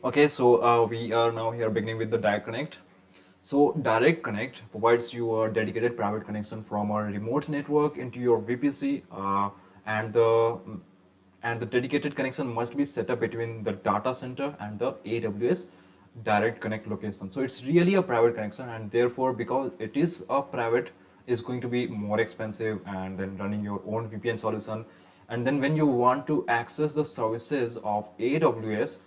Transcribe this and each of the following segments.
Okay, so we are now here beginning with the Direct Connect. So Direct Connect provides you a dedicated private connection from a remote network into your VPC, and the dedicated connection must be set up between the data center and the AWS Direct Connect location. So it's really a private connection, and therefore, because it is a private, is going to be more expensive, and then running your own VPN solution. And then when you want to access the services of AWS,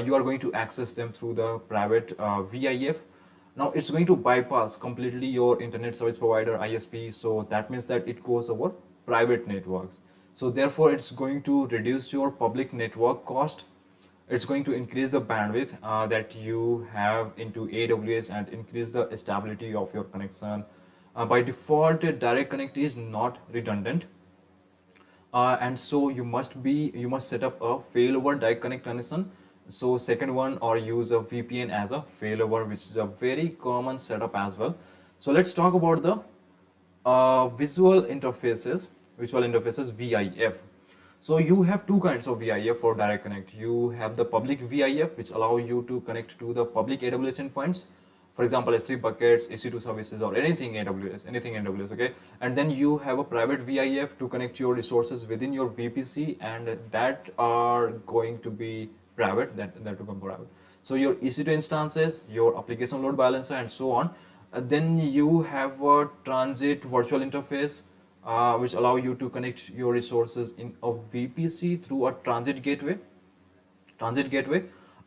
you are going to access them through the private VIF. Now it's going to bypass completely your internet service provider ISP, so that means that it goes over private networks. So therefore it's going to reduce your public network cost. It's going to increase the bandwidth that you have into AWS and increase the stability of your connection. By default, direct connect is not redundant, and so you must set up a failover direct connect connection. So second one, or use a VPN as a failover, which is a very common setup as well. So let's talk about the visual interfaces VIF. So you have two kinds of VIF for direct connect. You have the public VIF, which allow you to connect to the public AWS endpoints, for example S3 buckets, EC2 services, or anything AWS, okay. And then you have a private VIF to connect your resources within your VPC, and that are going to be private, that will come private. So your EC2 instances, your application load balancer, and so on. Then you have a transit virtual interface, which allow you to connect your resources in a VPC through a transit gateway.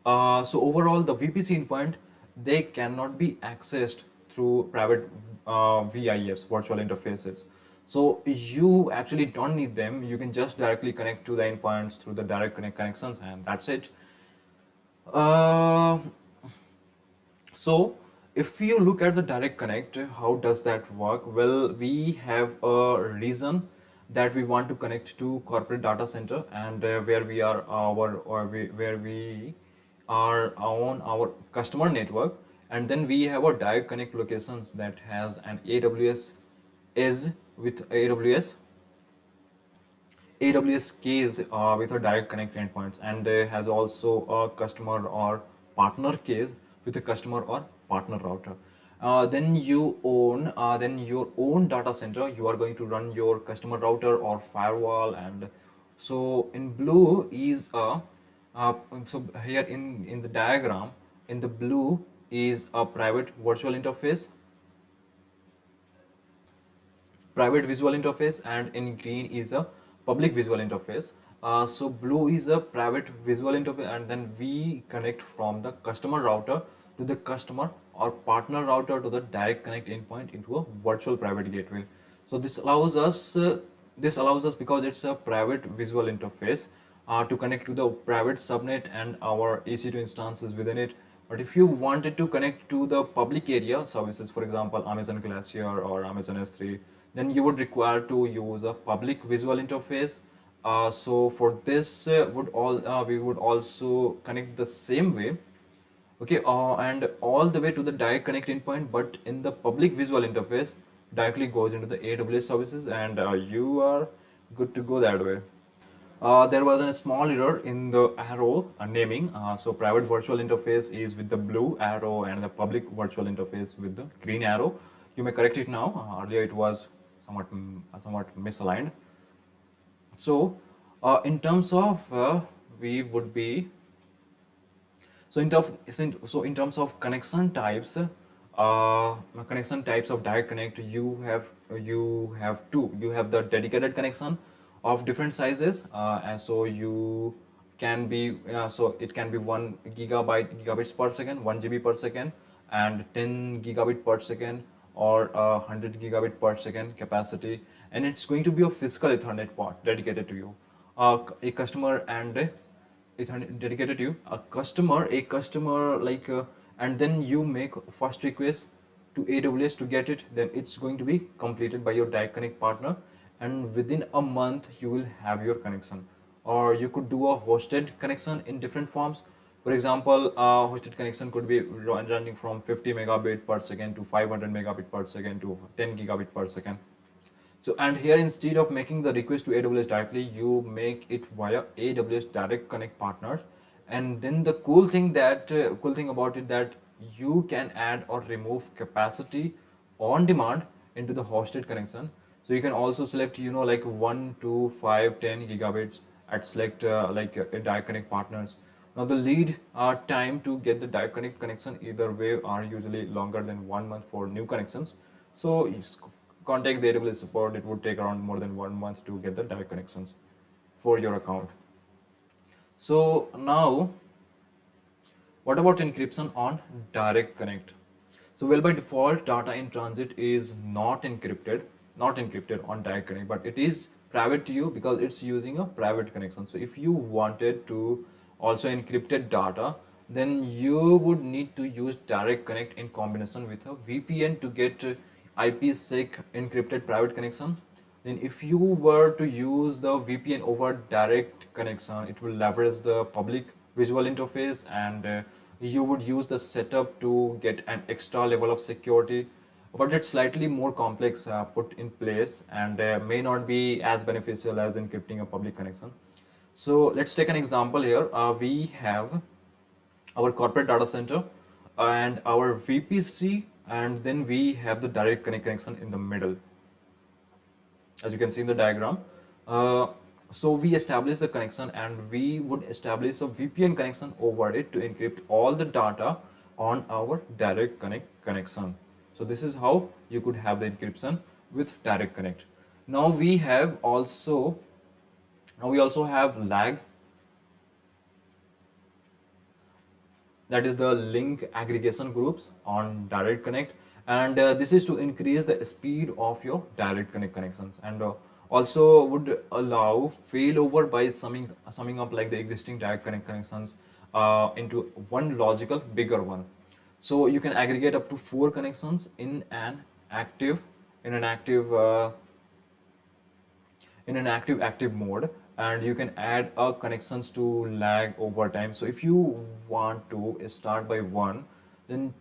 So overall, the VPC endpoint, they cannot be accessed through private VIFs, virtual interfaces. So you actually don't need them. You can just directly connect to the endpoints through the direct connect connections, and that's it. Uh, so if you look at the direct connect, how does that work? Well, we have a reason that we want to connect to corporate data center, and where we are where we are on our customer network. And then we have a direct connect locations that has an AWS edge with AWS case with a direct connect endpoints, and has also a customer or partner case with a customer or partner router. Then your own data center, you are going to run your customer router or firewall. And so in blue is a so here in the diagram, in the blue is a private visual interface, and in green is a public visual interface. So blue is a private visual interface, and then we connect from the customer router to the customer or partner router to the direct connect endpoint into a virtual private gateway. So this allows us because it's a private visual interface to connect to the private subnet and our EC2 instances within it. But if you wanted to connect to the public area services, for example Amazon Glacier or Amazon S3, then you would require to use a public visual interface. So for this, we would also connect the same way, okay, and all the way to the direct connect endpoint. But in the public visual interface, directly goes into the AWS services, and you are good to go that way. There was a small error in the arrow naming. So private virtual interface is with the blue arrow, and the public virtual interface with the green arrow. You may correct it now. Earlier it was somewhat misaligned. So in terms of we would be in terms of connection types, of direct connect, you have two. You have the dedicated connection of different sizes, and so you can be so it can be 1 gigabits per second, 1 GB per second, and 10 gigabit per second, or 100 gigabit per second capacity. And it's going to be a physical Ethernet port dedicated to you, a customer, and Ethernet dedicated to you, a customer like and then you make first request to AWS to get it. Then it's going to be completed by your direct connect partner, and within a month you will have your connection. Or you could do a hosted connection in different forms. For example, hosted connection could be running from 50 megabit per second to 500 megabit per second to 10 gigabit per second. So, and here instead of making the request to AWS directly, you make it via AWS Direct Connect partners, And then the cool thing about it that you can add or remove capacity on demand into the hosted connection. So you can also select, like 1 2 5 10 gigabits at select direct connect partners. Now the lead time to get the direct connect connection either way are usually longer than 1 month for new connections. So contact the AWS support. It would take around more than 1 month to get the direct connections for your account. So now, what about encryption on direct connect? So well, by default, data in transit is not encrypted on direct connect, but it is private to you because it's using a private connection. So if you wanted to also encrypted data, then you would need to use direct connect in combination with a VPN to get IPsec encrypted private connection. Then if you were to use the VPN over direct connection, it will leverage the public visual interface, and you would use the setup to get an extra level of security, but it's slightly more complex put in place, and may not be as beneficial as encrypting a public connection. So let's take an example here. We have our corporate data center and our VPC, and then we have the direct connect connection in the middle, as you can see in the diagram. Uh, so we establish the connection, and we would establish a VPN connection over it to encrypt all the data on our direct connect connection. So this is how you could have the encryption with direct connect. Now we have also now we also have lag, that is the link aggregation groups on direct connect, and this is to increase the speed of your direct connect connections, and also would allow failover by summing up like the existing direct connect connections into one logical bigger one. So you can aggregate up to 4 connections active in an active active mode, and you can add connections to lag over time. So if you want to start by 1, then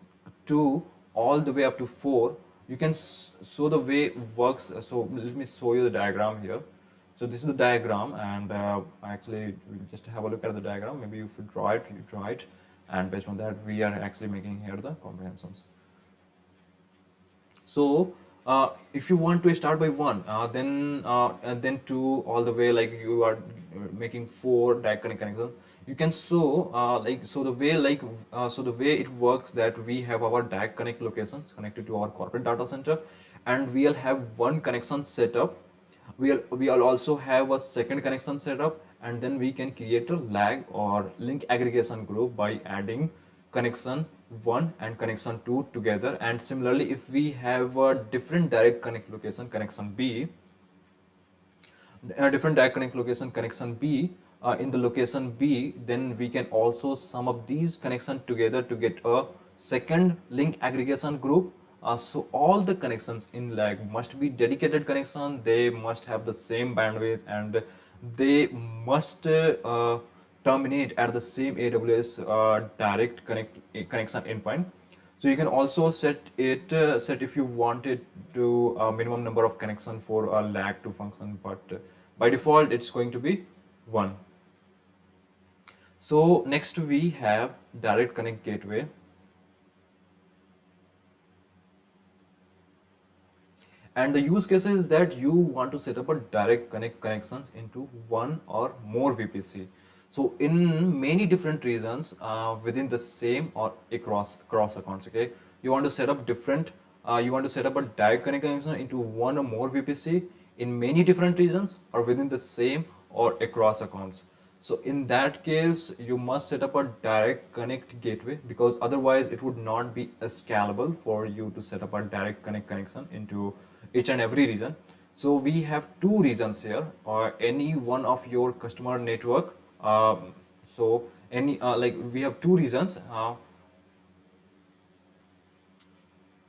2, all the way up to 4, you can so the way it works. So let me show you the diagram here. So this is the diagram, and actually we'll just have a look at the diagram. Maybe if you draw it, and based on that we are actually making here the comprehensions. So if you want to start by 1, then and then 2, all the way, like you are making 4 direct connect connections. You can show so the way it works, that we have our direct connect locations connected to our corporate data center, and we'll have one connection set up. We'll also have a second connection set up, and then we can create a lag or link aggregation group by adding connection 1 and connection 2 together. And similarly, if we have a different direct connect location, connection B, a different direct connect location, connection B, in the location B, then we can also sum up these connections together to get a second link aggregation group. So all the connections in lag must be dedicated connection. They must have the same bandwidth, and they must terminate at the same AWS direct connection endpoint. So you can also set if you wanted to minimum number of connection for a lag to function, but by default it's going to be 1. So next we have direct connect gateway. And the use case is that you want to set up a direct connect connections into one or more VPC. So in many different regions within the same or across accounts, okay, you want to set up a direct connect connection into one or more VPC in many different regions or within the same or across accounts. So in that case, you must set up a direct connect gateway, because otherwise it would not be scalable for you to set up a direct connect connection into each and every region. So we have 2 regions here, or any one of your customer network. So any we have 2 regions.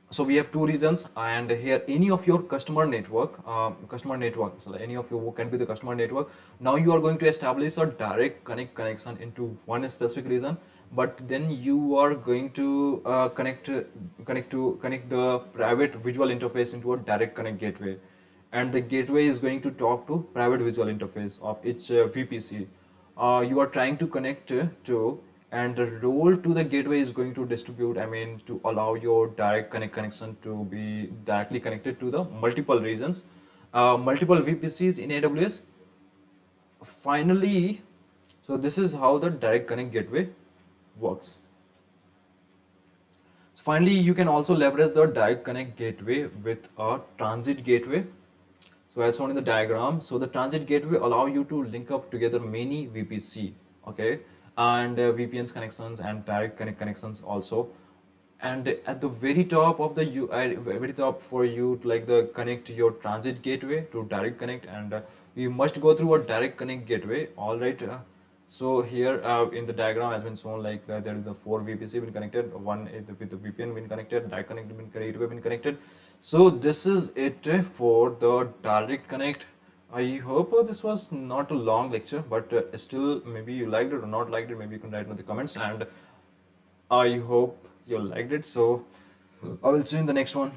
So we have 2 regions, and here any of your customer network, so any of you can be the customer network. Now you are going to establish a direct connect connection into one specific region, but then you are going to connect the private visual interface into a direct connect gateway, and the gateway is going to talk to private visual interface of each VPC. you are trying to connect to, and the role to the gateway is going to distribute, to allow your direct connection to be directly connected to the multiple regions, multiple VPCs in AWS. Finally, so this is how the direct connect gateway works. So finally, you can also leverage the direct connect gateway with a transit gateway. So as shown in the diagram, so the transit gateway allow you to link up together many VPC, okay, and VPNs connections and direct connect connections also. And at the very top of the very top for you to like the connect your transit gateway to direct connect, and you must go through a direct connect gateway. All right. So here in the diagram has been shown like there is the 4 VPC been connected, one is with the VPN been connected, direct connect been gateway been connected. So this is it for the direct connect. I hope this was not a long lecture, but still maybe you liked it or not liked it. Maybe you can write in the comments, and I hope you liked it. So I will see you in the next one.